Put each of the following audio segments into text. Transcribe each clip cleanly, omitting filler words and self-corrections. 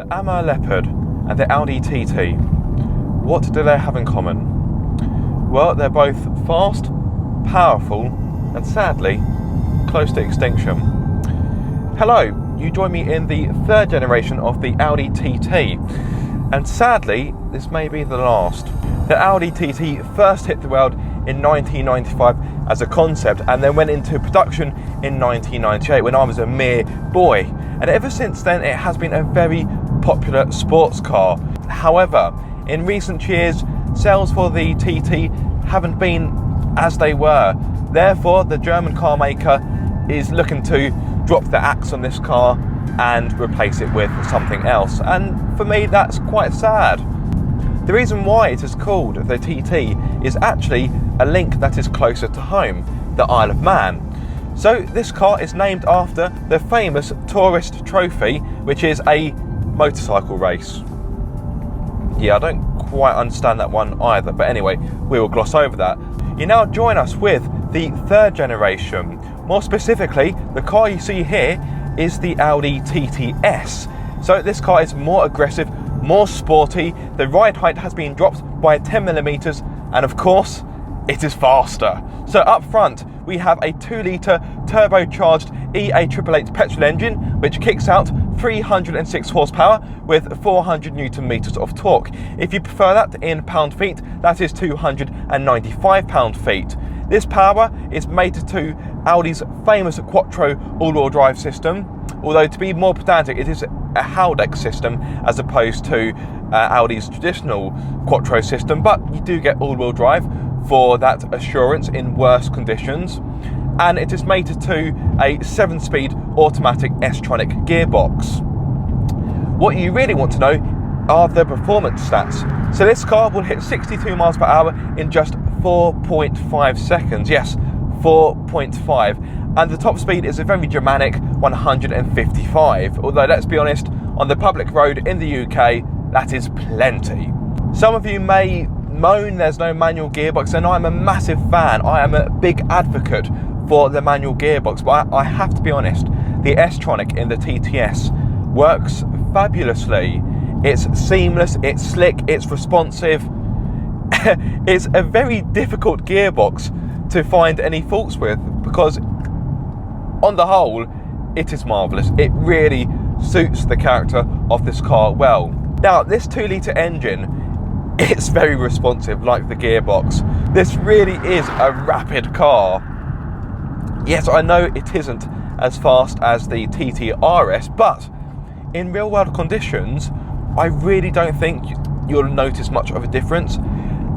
The Amber Leopard and the Audi TT. What do they have in common? Well, they're both fast, powerful, and sadly, close to extinction. Hello, you join me in the third generation of the Audi TT, and sadly, this may be the last. The Audi TT first hit the world in 1995 as a concept and then went into production in 1998 when I was a mere boy. And ever since then, it has been a very popular sports car. However, in recent years, sales for the TT haven't been as they were. Therefore, the German car maker is looking to drop the axe on this car and replace it with something else. And for me, that's quite sad. The reason why it is called the TT is actually a link that is closer to home, the Isle of Man. So this car is named after the famous tourist trophy, which is a motorcycle race. Yeah, I don't quite understand that one either, but anyway, we will gloss over that. You now join us with the third generation. More specifically, the car you see here is the Audi TTS. So this car is more aggressive, more sporty, the ride height has been dropped by 10mm, and of course, it is faster. So up front, we have a 2-litre turbocharged E888 petrol engine, which kicks out 306 horsepower with 400 Newton meters of torque. If you prefer that in pound-feet, that is 295 pound-feet. This power is mated to Audi's famous quattro all-wheel drive system, although to be more pedantic, it is a Haldex system as opposed to Audi's traditional quattro system, but you do get all-wheel drive for that assurance in worse conditions. And it is mated to a 7-speed automatic S Tronic gearbox. What you really want to know are the performance stats. So this car will hit 62 miles per hour in just 4.5 seconds. Yes, 4.5. And the top speed is a very Germanic 155. Although, let's be honest, on the public road in the UK, that is plenty. Some of you may moan there's no manual gearbox, and I'm a massive fan. I am a big advocate for the manual gearbox, but I have to be honest, the S Tronic in the TTS works fabulously. It's seamless, it's slick, it's responsive. It's a very difficult gearbox to find any faults with, because on the whole, it is marvellous. It really suits the character of this car well. Now, this 2-litre engine, it's very responsive like the gearbox. This really is a rapid car. Yes, I know it isn't as fast as the TT RS, but in real world conditions, I really don't think you'll notice much of a difference.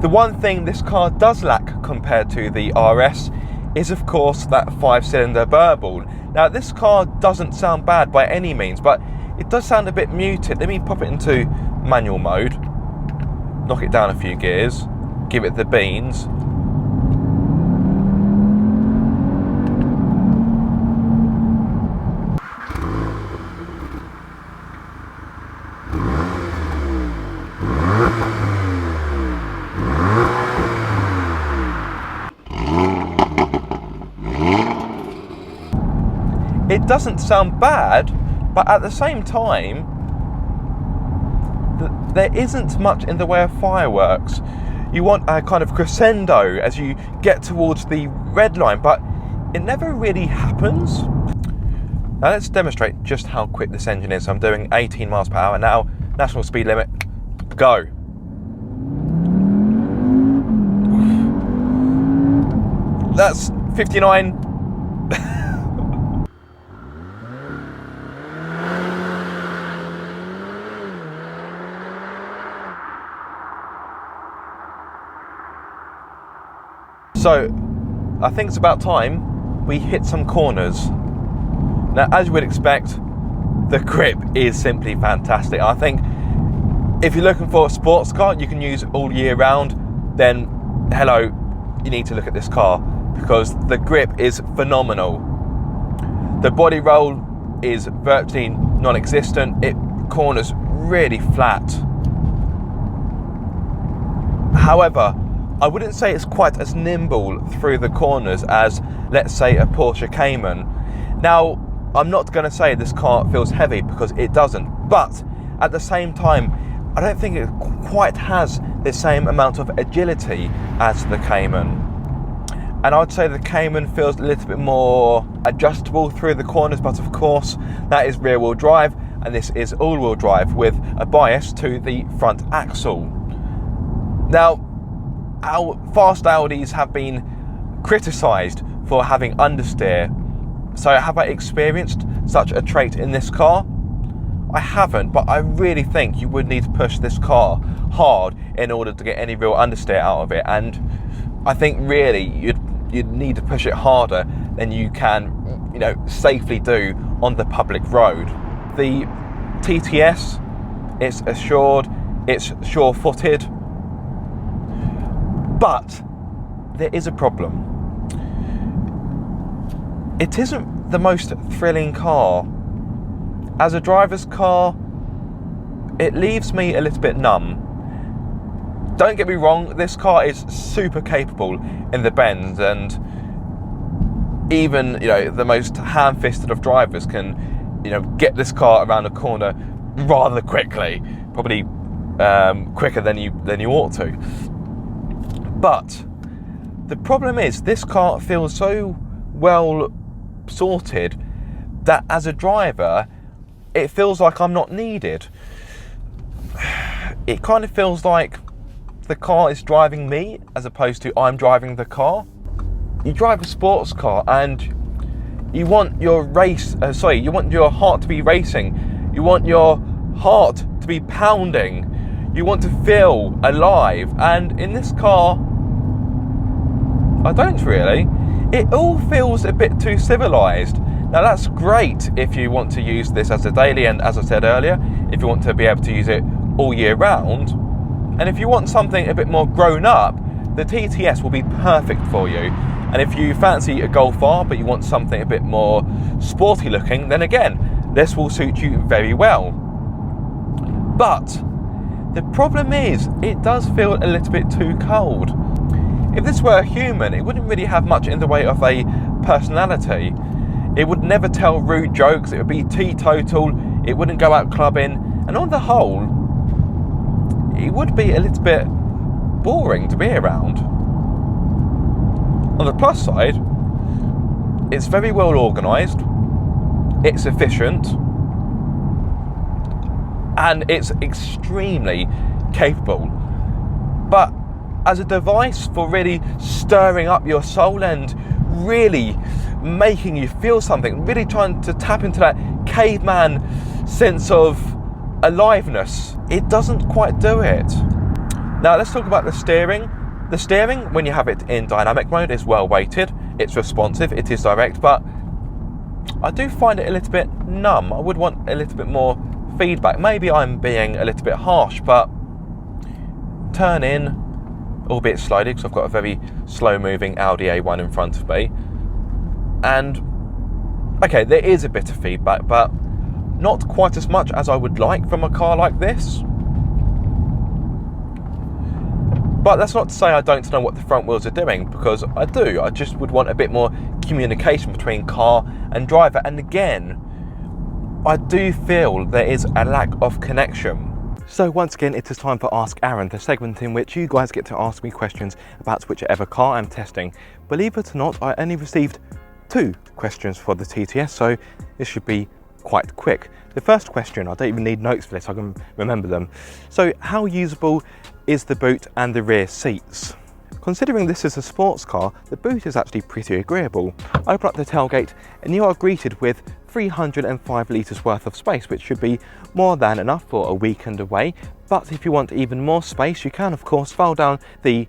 The one thing this car does lack compared to the RS is, of course, that 5-cylinder Burble. Now, this car doesn't sound bad by any means, but it does sound a bit muted. Let me pop it into manual mode, knock it down a few gears, give it the beans. It doesn't sound bad, but at the same time, there isn't much in the way of fireworks. You want a kind of crescendo as you get towards the red line, but it never really happens. Now let's demonstrate just how quick this engine is. I'm doing 18 miles per hour now, national speed limit, go. That's 59. So, I think it's about time we hit some corners. Now, as you would expect, the grip is simply fantastic. I think if you're looking for a sports car you can use all year round, then hello, you need to look at this car, because the grip is phenomenal. The body roll is virtually non-existent. It corners really flat. However, I wouldn't say it's quite as nimble through the corners as, let's say, a Porsche Cayman. Now, I'm not going to say this car feels heavy, because it doesn't, but at the same time, I don't think it quite has the same amount of agility as the Cayman. And I'd say the Cayman feels a little bit more adjustable through the corners, but of course that is rear wheel drive and this is all wheel drive with a bias to the front axle. Now, our fast Audis have been criticised for having understeer. So have I experienced such a trait in this car? I haven't, but I really think you would need to push this car hard in order to get any real understeer out of it. And I think really you'd need to push it harder than you can, you know, safely do on the public road. The TTS, it's assured, it's sure-footed, but there is a problem. It isn't the most thrilling car. As a driver's car, it leaves me a little bit numb. Don't get me wrong, this car is super capable in the bends, and even, you know, the most ham-fisted of drivers can, you know, get this car around a corner rather quickly, probably quicker than you ought to. But the problem is, this car feels so well sorted that as a driver, it feels like I'm not needed. It kind of feels like the car is driving me as opposed to I'm driving the car. You drive a sports car and you want your you want your heart to be racing. You want your heart to be pounding. You want to feel alive. And in this car, I don't really. It all feels a bit too civilized. Now that's great if you want to use this as a daily, and as I said earlier, if you want to be able to use it all year round. And if you want something a bit more grown up, the TTS will be perfect for you. And if you fancy a Golf R but you want something a bit more sporty looking, then again, this will suit you very well. But the problem is, it does feel a little bit too cold. If this were a human, it wouldn't really have much in the way of a personality. It would never tell rude jokes, it would be teetotal, it wouldn't go out clubbing, and on the whole, it would be a little bit boring to be around. On the plus side, it's very well organised, it's efficient, and it's extremely capable. But as a device for really stirring up your soul and really making you feel something, really trying to tap into that caveman sense of aliveness, it doesn't quite do it. Now let's talk about the steering. The steering, when you have it in dynamic mode, is well weighted, it's responsive, it is direct, but I do find it a little bit numb. I would want a little bit more feedback. Maybe I'm being a little bit harsh, but turn in, albeit slowly, because I've got a very slow moving Audi A1 in front of me. And okay, there is a bit of feedback, but not quite as much as I would like from a car like this. But that's not to say I don't know what the front wheels are doing, because I do. I just would want a bit more communication between car and driver. And again, I do feel there is a lack of connection. So once again, it is time for Ask Aaron, the segment in which you guys get to ask me questions about whichever car I'm testing. Believe it or not, I only received 2 questions for the TTS, so this should be quite quick. The first question, I don't even need notes for this, I can remember them. So how usable is the boot and the rear seats? Considering this is a sports car, the boot is actually pretty agreeable. Open up the tailgate and you are greeted with 305 litres worth of space, which should be more than enough for a weekend away. But if you want even more space, you can of course fold down the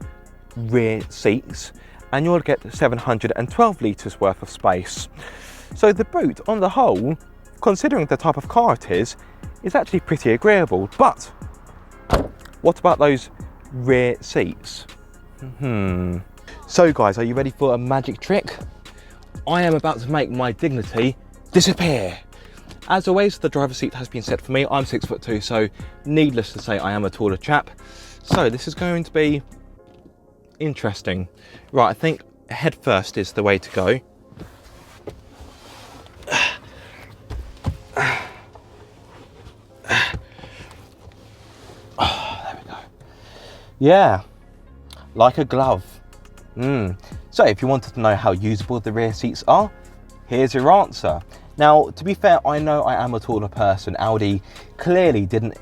rear seats and you'll get 712 litres worth of space. So the boot on the whole, considering the type of car it is actually pretty agreeable. But what about those rear seats? So guys, are you ready for a magic trick? I am about to make my dignity disappear. As always, the driver's seat has been set for me. I'm 6'2", so needless to say I am a taller chap. So this is going to be interesting. Right, I think head first is the way to go. Yeah, like a glove. So if you wanted to know how usable the rear seats are, here's your answer. Now, to be fair, I know I am a taller person. Audi clearly didn't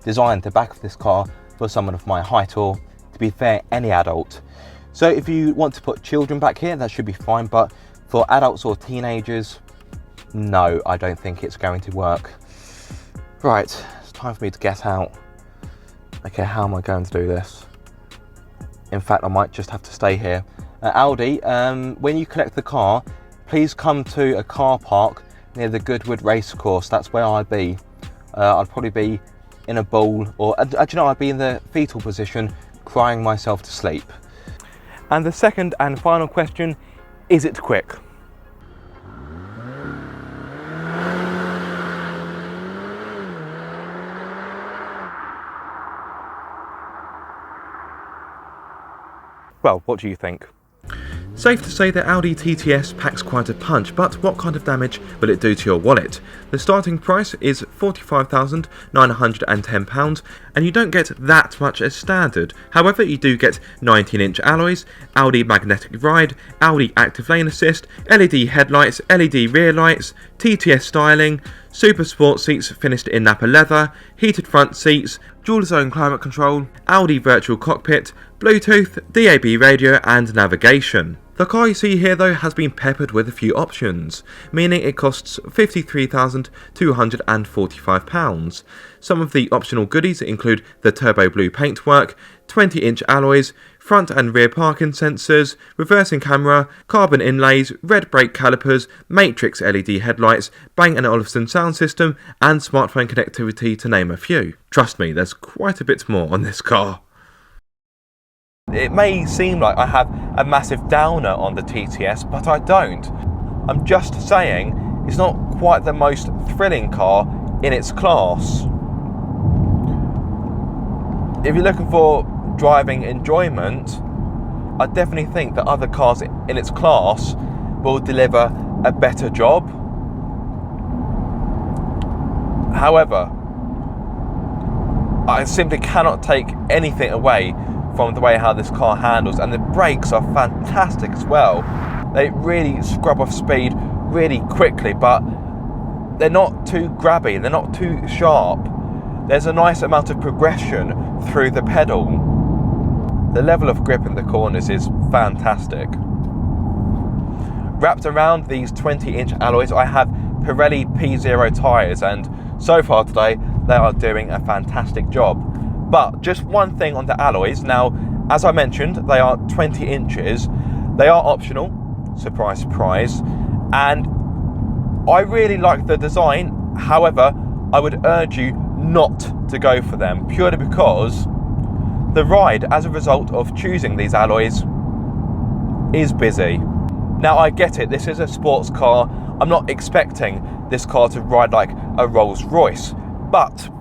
design the back of this car for someone of my height, or to be fair, any adult. So if you want to put children back here, that should be fine, but for adults or teenagers, no, I don't think it's going to work. Right, it's time for me to get out. Okay, how am I going to do this? In fact, I might just have to stay here. Audi, when you collect the car, please come to a car park near the Goodwood Racecourse. That's where I'd be. I'd probably be in a ball, or do you know, I'd be in the fetal position, crying myself to sleep. And the second and final question, is it quick? Well, what do you think? Safe to say that Audi TTS packs quite a punch, but what kind of damage will it do to your wallet? The starting price is £45,910 and you don't get that much as standard. However, you do get 19-inch alloys, Audi magnetic ride, Audi active lane assist, LED headlights, LED rear lights, TTS styling, super sport seats finished in Napa leather, heated front seats, dual zone climate control, Audi virtual cockpit, Bluetooth, DAB radio and navigation. The car you see here though has been peppered with a few options, meaning it costs £53,245. Some of the optional goodies include the turbo blue paintwork, 20-inch alloys, front and rear parking sensors, reversing camera, carbon inlays, red brake calipers, matrix LED headlights, Bang & Olufsen sound system and smartphone connectivity, to name a few. Trust me, there's quite a bit more on this car. It may seem like I have a massive downer on the TTS, but I don't. I'm just saying it's not quite the most thrilling car in its class. If you're looking for driving enjoyment, I definitely think that other cars in its class will deliver a better job. However, I simply cannot take anything away from the way how this car handles, and the brakes are fantastic as well. They really scrub off speed really quickly, but they're not too grabby, they're not too sharp. There's a nice amount of progression through the pedal. The level of grip in the corners is fantastic. Wrapped around these 20-inch alloys, I have Pirelli P0 tyres, and so far today they are doing a fantastic job. But just one thing on the alloys. Now, as I mentioned, they are 20 inches. They are optional, surprise, surprise. And I really like the design. However, I would urge you not to go for them, purely because the ride, as a result of choosing these alloys, is busy. Now, I get it, this is a sports car. I'm not expecting this car to ride like a Rolls Royce, but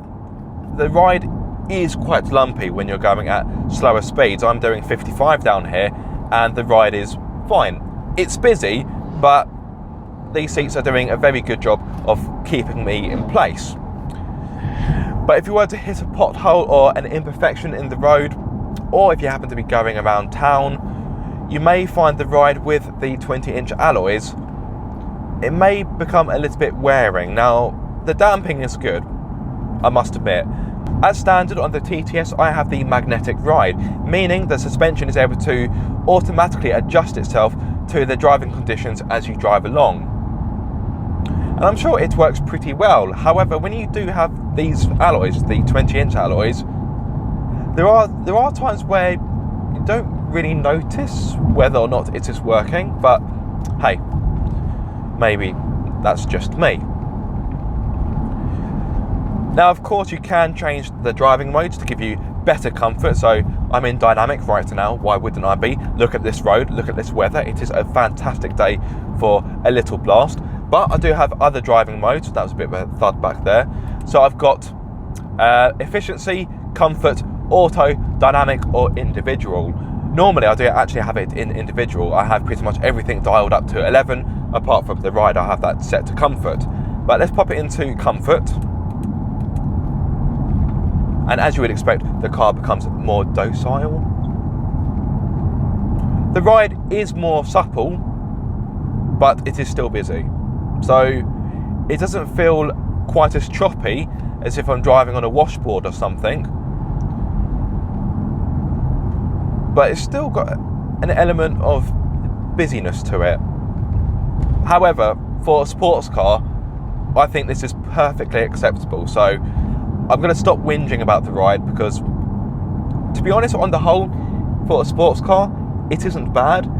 the ride is quite lumpy when you're going at slower speeds. I'm doing 55 down here and the ride is fine. It's busy, but these seats are doing a very good job of keeping me in place. But if you were to hit a pothole or an imperfection in the road, or if you happen to be going around town, you may find the ride with the 20-inch alloys, it may become a little bit wearing. Now, the damping is good, I must admit. As standard on the TTS, I have the magnetic ride, meaning the suspension is able to automatically adjust itself to the driving conditions as you drive along. And I'm sure it works pretty well. However, when you do have these alloys, the 20-inch alloys, there are times where you don't really notice whether or not it is working, but hey, maybe that's just me. Now, of course, you can change the driving modes to give you better comfort. So I'm in dynamic right now. Why wouldn't I be? Look at this road, look at this weather. It is a fantastic day for a little blast. But I do have other driving modes. That was a bit of a thud back there. So I've got efficiency, comfort, auto, dynamic or individual. Normally I do actually have it in individual. I have pretty much everything dialed up to 11, apart from the ride. I have that set to comfort. But let's pop it into comfort. and as you would expect, the car becomes more docile. The ride is more supple, but it is still busy. So it doesn't feel quite as choppy as if I'm driving on a washboard or something. But it's still got an element of busyness to it. However, for a sports car, I think this is perfectly acceptable. So I'm going to stop whinging about the ride because, to be honest, on the whole, for a sports car, it isn't bad.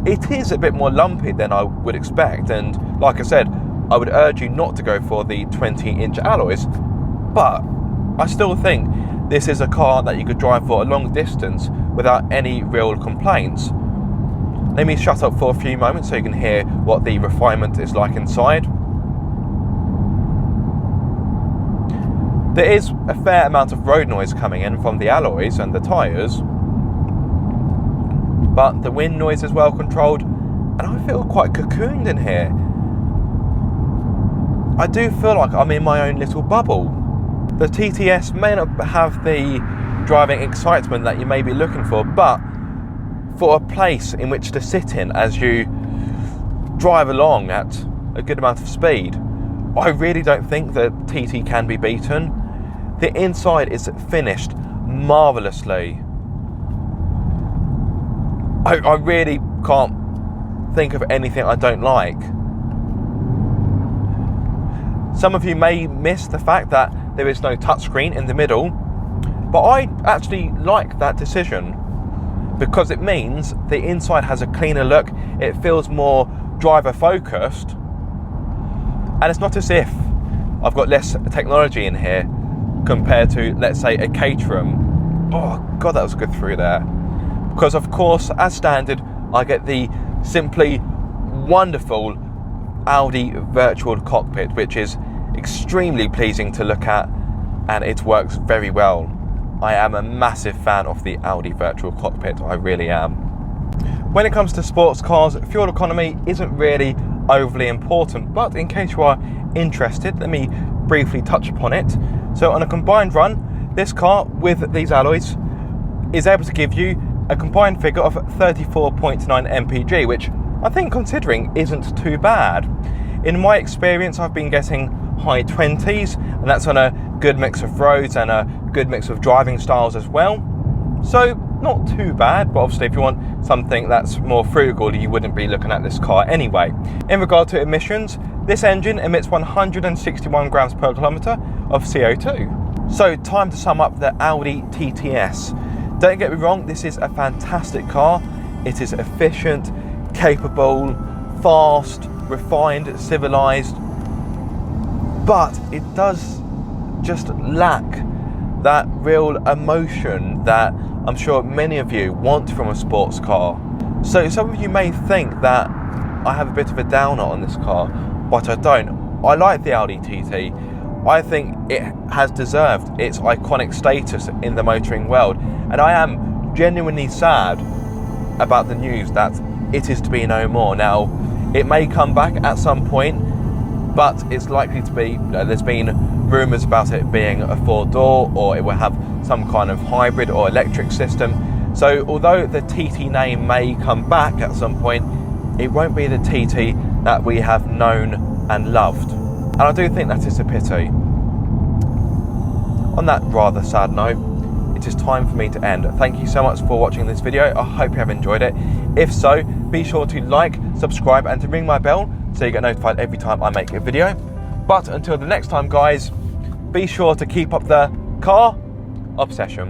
It is a bit more lumpy than I would expect, and like I said, I would urge you not to go for the 20-inch alloys, but I still think this is a car that you could drive for a long distance without any real complaints. Let me shut up for a few moments so you can hear what the refinement is like inside. There is a fair amount of road noise coming in from the alloys and the tyres, but the wind noise is well controlled, and I feel quite cocooned in here. I do feel like I'm in my own little bubble. The TTS may not have the driving excitement that you may be looking for, but for a place in which to sit in as you drive along at a good amount of speed, I really don't think that TT can be beaten. The inside is finished marvellously. I really can't think of anything I don't like. Some of you may miss the fact that there is no touchscreen in the middle, but I actually like that decision because it means the inside has a cleaner look, it feels more driver focused, and it's not as if I've got less technology in here compared to, let's say, a Caterham. Oh god, that was good through there. Because of course, as standard, I get the simply wonderful Audi virtual cockpit, which is extremely pleasing to look at, and it works very well. I am a massive fan of the Audi virtual cockpit, I really am. When it comes to sports cars, fuel economy isn't really overly important, but in case you are interested, let me briefly touch upon it. So on a combined run, this car with these alloys is able to give you a combined figure of 34.9 mpg, which I think, considering, isn't too bad. In my experience, I've been getting high 20s, and that's on a good mix of roads and a good mix of driving styles as well. So not too bad, but obviously if you want something that's more frugal, you wouldn't be looking at this car anyway. In regard to emissions, this engine emits 161 grams per kilometre of CO2. So time to sum up the Audi TTS. Don't get me wrong, this is a fantastic car. It is efficient, capable, fast, refined, civilised, but it does just lack that real emotion that I'm sure many of you want from a sports car. So some of you may think that I have a bit of a downer on this car, but I don't. I like the Audi TT. I think it has deserved its iconic status in the motoring world, and I am genuinely sad about the news that it is to be no more. Now, it may come back at some point, but it's likely to be, there's been rumours about it being a 4-door, or it will have some kind of hybrid or electric system. So although the TT name may come back at some point, it won't be the TT that we have known and loved. And I do think that is a pity. On that rather sad note, it is time for me to end. Thank you so much for watching this video. I hope you have enjoyed it. If so, be sure to like, subscribe, and to ring my bell so you get notified every time I make a video. But until the next time, guys, be sure to keep up the car obsession.